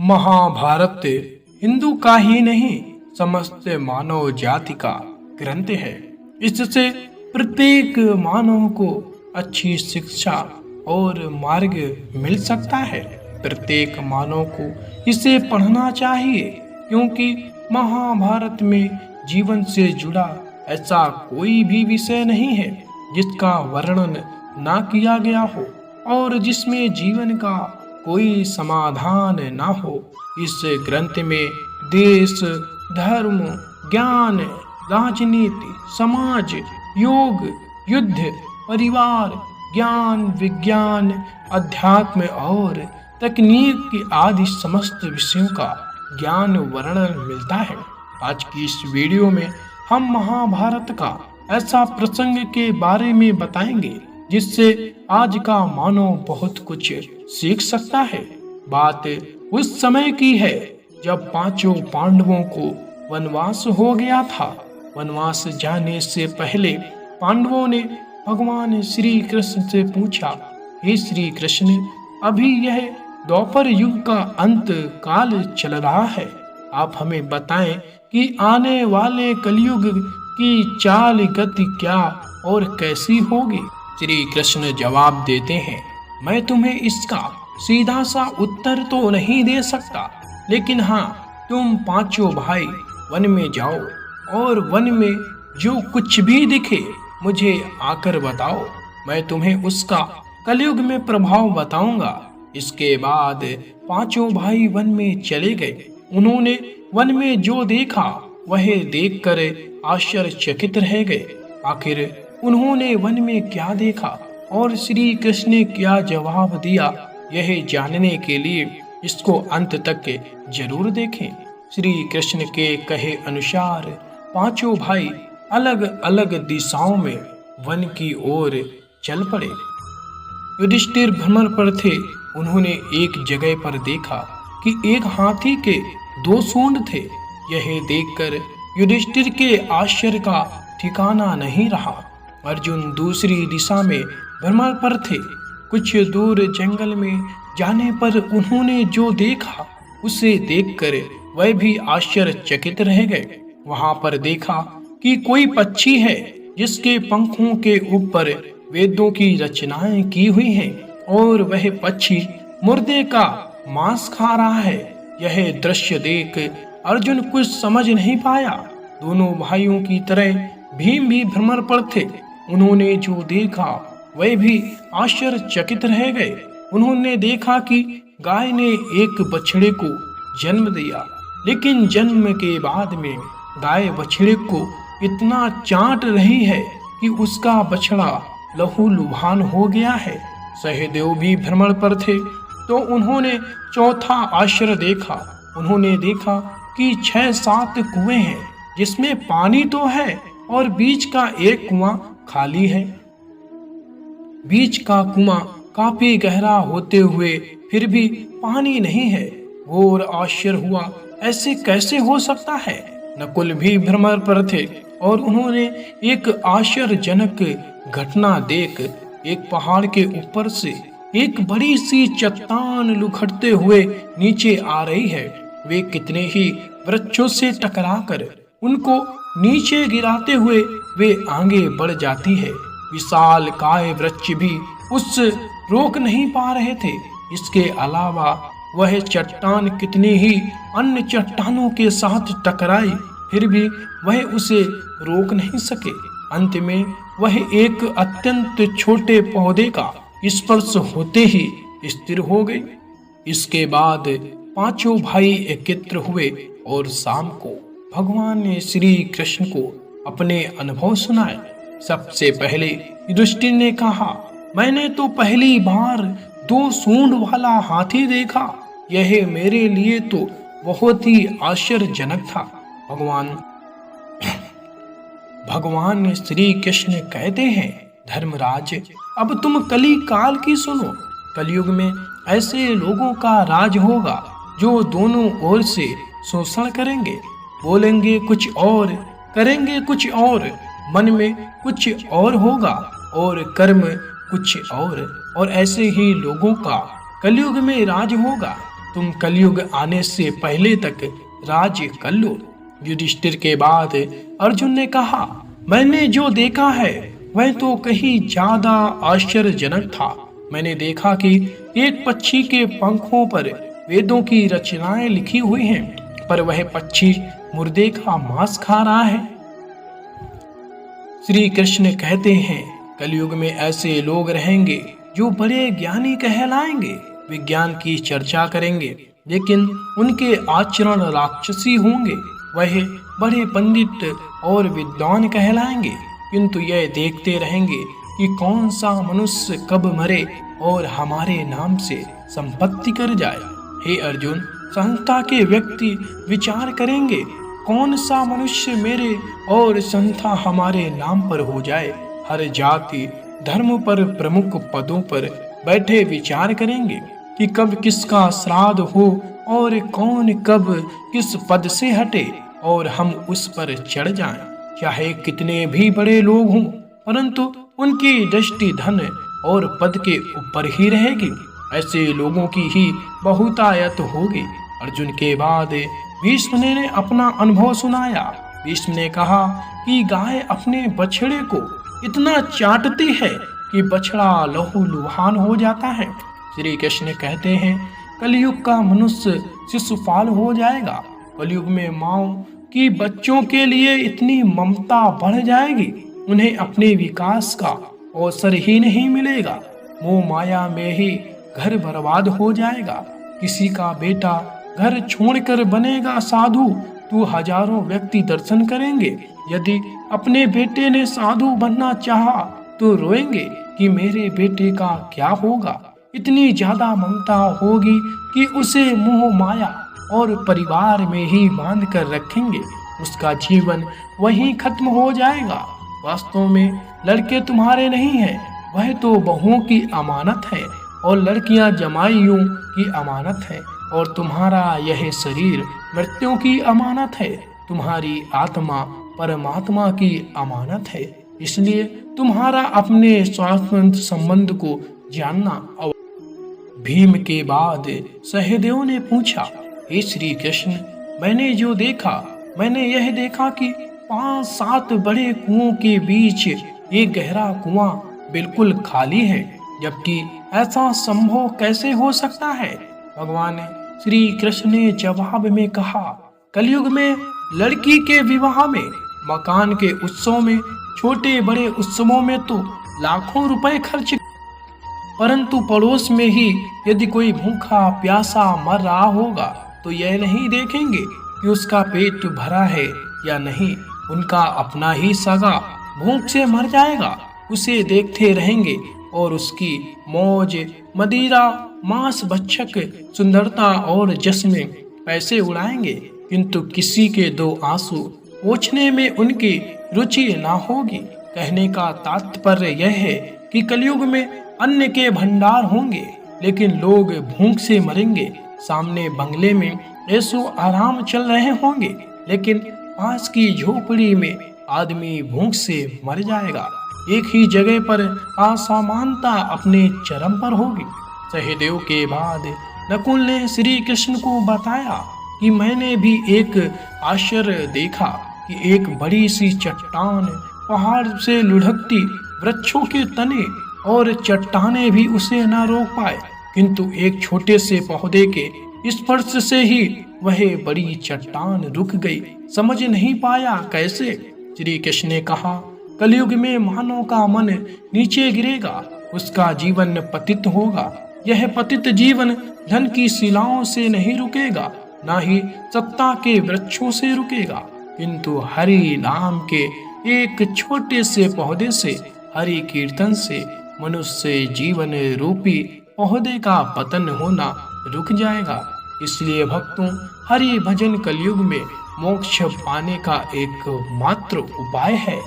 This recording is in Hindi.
महाभारत हिंदू का ही नहीं समस्त मानव जाति का ग्रंथ है। इससे प्रत्येक मानव को अच्छी शिक्षा और मार्ग मिल सकता है। प्रत्येक मानव को इसे पढ़ना चाहिए क्योंकि महाभारत में जीवन से जुड़ा ऐसा कोई भी विषय नहीं है जिसका वर्णन ना किया गया हो और जिसमें जीवन का कोई समाधान ना हो। इस ग्रंथ में देश, धर्म, ज्ञान, राजनीति, समाज, योग, युद्ध, परिवार, ज्ञान, विज्ञान, अध्यात्म और तकनीक की आदि समस्त विषयों का ज्ञान वर्णन मिलता है। आज की इस वीडियो में हम महाभारत का ऐसा प्रसंग के बारे में बताएंगे जिससे आज का मानव बहुत कुछ सीख सकता है। बात उस समय की है जब पांचों पांडवों को वनवास हो गया था। वनवास जाने से पहले पांडवों ने भगवान श्री कृष्ण से पूछा, हे श्री कृष्ण, अभी यह द्वापर युग का अंत काल चल रहा है। आप हमें बताएं कि आने वाले कलयुग की चाल गति क्या और कैसी होगी। श्री कृष्ण जवाब देते हैं, मैं तुम्हें इसका सीधा सा उत्तर तो नहीं दे सकता, लेकिन हाँ, तुम पांचों भाई वन में जाओ और वन में जो कुछ भी दिखे मुझे आकर बताओ। मैं तुम्हें उसका कलयुग में प्रभाव बताऊंगा। इसके बाद पांचों भाई वन में चले गए। उन्होंने वन में जो देखा वह देखकर आश्चर्यचकित रह गए। आखिर उन्होंने वन में क्या देखा और श्री कृष्ण ने क्या जवाब दिया, यह जानने के लिए इसको अंत तक जरूर देखें। श्री कृष्ण के कहे अनुसार पांचों भाई अलग अलग दिशाओं में वन की ओर चल पड़े। युधिष्ठिर भ्रमण पर थे। उन्होंने एक जगह पर देखा कि एक हाथी के 2 सूंड थे। यह देखकर युधिष्ठिर के आश्चर्य का ठिकाना नहीं रहा। अर्जुन दूसरी दिशा में भ्रमण पर थे। कुछ दूर जंगल में जाने पर उन्होंने जो देखा उसे देखकर वह भी आश्चर्यचकित रह गए। वहां पर देखा कि कोई पक्षी है जिसके पंखों के ऊपर वेदों की रचनाएं की हुई हैं और वह पक्षी मुर्दे का मांस खा रहा है। यह दृश्य देख अर्जुन कुछ समझ नहीं पाया। दोनों भाइयों की तरह भीम भी भ्रमण पर थे। उन्होंने जो देखा वह भी आश्चर्यचकित रह गए। उन्होंने देखा कि गाय ने एक बछड़े को जन्म दिया, लेकिन जन्म के बाद में गाय बछड़े को इतना चाट रही है कि उसका बछड़ा लहूलुहान हो गया है। सहदेव भी भ्रमण पर थे तो उन्होंने चौथा आश्चर्य देखा। उन्होंने देखा कि 6-7 कुएं हैं जिसमें पानी तो है और बीच का एक कुआं खाली है। बीच का कुआं काफी गहरा होते हुए फिर भी पानी नहीं है। घोर आश्चर्य हुआ, ऐसे कैसे हो सकता है। नकुल भी भ्रमण पर थे और उन्होंने एक आश्चर्यजनक घटना देख एक पहाड़ के ऊपर से एक बड़ी सी चट्टान लुढ़कते हुए नीचे आ रही है। वे कितने ही वृक्षों से टकराकर उनको नीचे गिराते हुए वे आगे बढ़ जाती है। विशाल काय वृक्ष भी उस रोक नहीं पा रहे थे। इसके अलावा वह चट्टान कितनी ही अन्य चट्टानों के साथ टकराई, फिर भी वह उसे रोक नहीं सके। अंत में वह एक अत्यंत छोटे पौधे का स्पर्श होते ही स्थिर हो गई। इसके बाद पांचों भाई एकत्र हुए और शाम को भगवान ने श्री कृष्ण को अपने अनुभव सुनाए। सबसे पहले युधिष्ठिर ने कहा, मैंने तो पहली बार 2 सूंड वाला हाथी देखा। यह मेरे लिए तो बहुत ही आश्चर्यजनक था। भगवान श्री कृष्ण कहते हैं, धर्मराज, अब तुम कली काल की सुनो। कलयुग में ऐसे लोगों का राज होगा जो दोनों ओर से शोषण करेंगे, बोलेंगे कुछ और, करेंगे कुछ और, मन में कुछ और होगा और कर्म कुछ और ऐसे ही लोगों का कलयुग में राज होगा। तुम कलयुग आने से पहले तक राज्य कर लो। युधिष्ठिर के बाद अर्जुन ने कहा, मैंने जो देखा है वह तो कहीं ज्यादा आश्चर्यजनक था। मैंने देखा कि एक पक्षी के पंखों पर वेदों की रचनाएं लिखी हुई हैं, पर वह पक्षी मुर्दे का मांस खा रहा है। श्री कृष्ण कहते हैं, कलयुग में ऐसे लोग रहेंगे जो बड़े ज्ञानी कहलाएंगे, विज्ञान की चर्चा करेंगे, लेकिन उनके आचरण राक्षसी होंगे। वह बड़े पंडित और विद्वान कहलाएंगे, किंतु यह देखते रहेंगे कि कौन सा मनुष्य कब मरे और हमारे नाम से संपत्ति कर जाए। हे अर्जुन, संस्था के व्यक्ति विचार करेंगे, कौन सा मनुष्य मेरे और संस्था हमारे नाम पर हो जाए। हर जाति धर्म पर प्रमुख पदों पर बैठे विचार करेंगे कि कब किसका श्राद्ध हो और कौन कब किस पद से हटे और हम उस पर चढ़ जाएं। चाहे कितने भी बड़े लोग हों, परंतु उनकी दृष्टि धन और पद के ऊपर ही रहेगी। ऐसे लोगों की ही बहुतायत होगी। अर्जुन के बाद भीष्म ने अपना अनुभव सुनाया। भीष्म ने कहा कि गाय अपने बछड़े को इतना चाटती है कि बछड़ा लहूलुहान हो जाता है। श्री कृष्ण कहते हैं, कलयुग का मनुष्य शिशुपाल हो जाएगा। कलयुग में माँओं की बच्चों के लिए इतनी ममता बढ़ जाएगी, उन्हें अपने विकास का अवसर ही नहीं मिलेगा। मोह माया में ही घर बर्बाद हो जाएगा। किसी का बेटा घर छोड़कर बनेगा साधु तो हजारों व्यक्ति दर्शन करेंगे। यदि अपने बेटे ने साधु बनना चाहा तो रोएंगे कि मेरे बेटे का क्या होगा। इतनी ज्यादा ममता होगी कि उसे मोह माया और परिवार में ही बांध कर रखेंगे। उसका जीवन वहीं खत्म हो जाएगा। वास्तव में लड़के तुम्हारे नहीं हैं, वह तो बहुओं की अमानत है और लड़कियां जमाइयों की अमानत है, और तुम्हारा यह शरीर मृत्यों की अमानत है। तुम्हारी आत्मा परमात्मा की अमानत है, इसलिए तुम्हारा अपने स्वास्थ्य संबंध को जानना। भीम के बाद सहदेव ने पूछा, हे श्री कृष्ण, मैंने यह देखा कि 5-7 बड़े कुओं के बीच एक गहरा कुआं बिल्कुल खाली है, जबकि ऐसा संभव कैसे हो सकता है। भगवान श्री कृष्ण ने जवाब में कहा, कलयुग में लड़की के विवाह में, मकान के उत्सव में, छोटे बड़े उत्सवों में तो लाखों रुपए खर्च, परंतु पड़ोस में ही यदि कोई भूखा प्यासा मर रहा होगा तो यह नहीं देखेंगे कि उसका पेट भरा है या नहीं। उनका अपना ही सगा भूख से मर जाएगा, उसे देखते रहेंगे और उसकी मौज, मदिरा, मांस भक्षक, सुंदरता और जश्न में पैसे उड़ाएंगे, किंतु किसी के 2 आंसू पोंछने में उनकी रुचि ना होगी। कहने का तात्पर्य यह है कि कलयुग में अन्न के भंडार होंगे, लेकिन लोग भूख से मरेंगे। सामने बंगले में ऐसो आराम चल रहे होंगे, लेकिन पास की झोपड़ी में आदमी भूख से मर जाएगा। एक ही जगह पर असमानता अपने चरम पर होगी। सहदेव के बाद नकुल ने श्री कृष्ण को बताया कि मैंने भी एक आश्चर्य देखा कि एक बड़ी सी चट्टान पहाड़ से लुढ़कती, वृक्षों के तने और चट्टाने भी उसे न रोक पाए, किंतु एक छोटे से पौधे के स्पर्श से ही वह बड़ी चट्टान रुक गई। समझ नहीं पाया कैसे। श्री कृष्ण ने कहा, कलयुग में मानव का मन नीचे गिरेगा, उसका जीवन पतित होगा। यह पतित जीवन धन की शिलाओं से नहीं रुकेगा, ना ही सत्ता के वृक्षों से रुकेगा, किंतु हरि नाम के एक छोटे से पौधे से, हरि कीर्तन से मनुष्य जीवन रूपी पौधे का पतन होना रुक जाएगा। इसलिए भक्तों, हरि भजन कलयुग में मोक्ष पाने का एक मात्र उपाय है।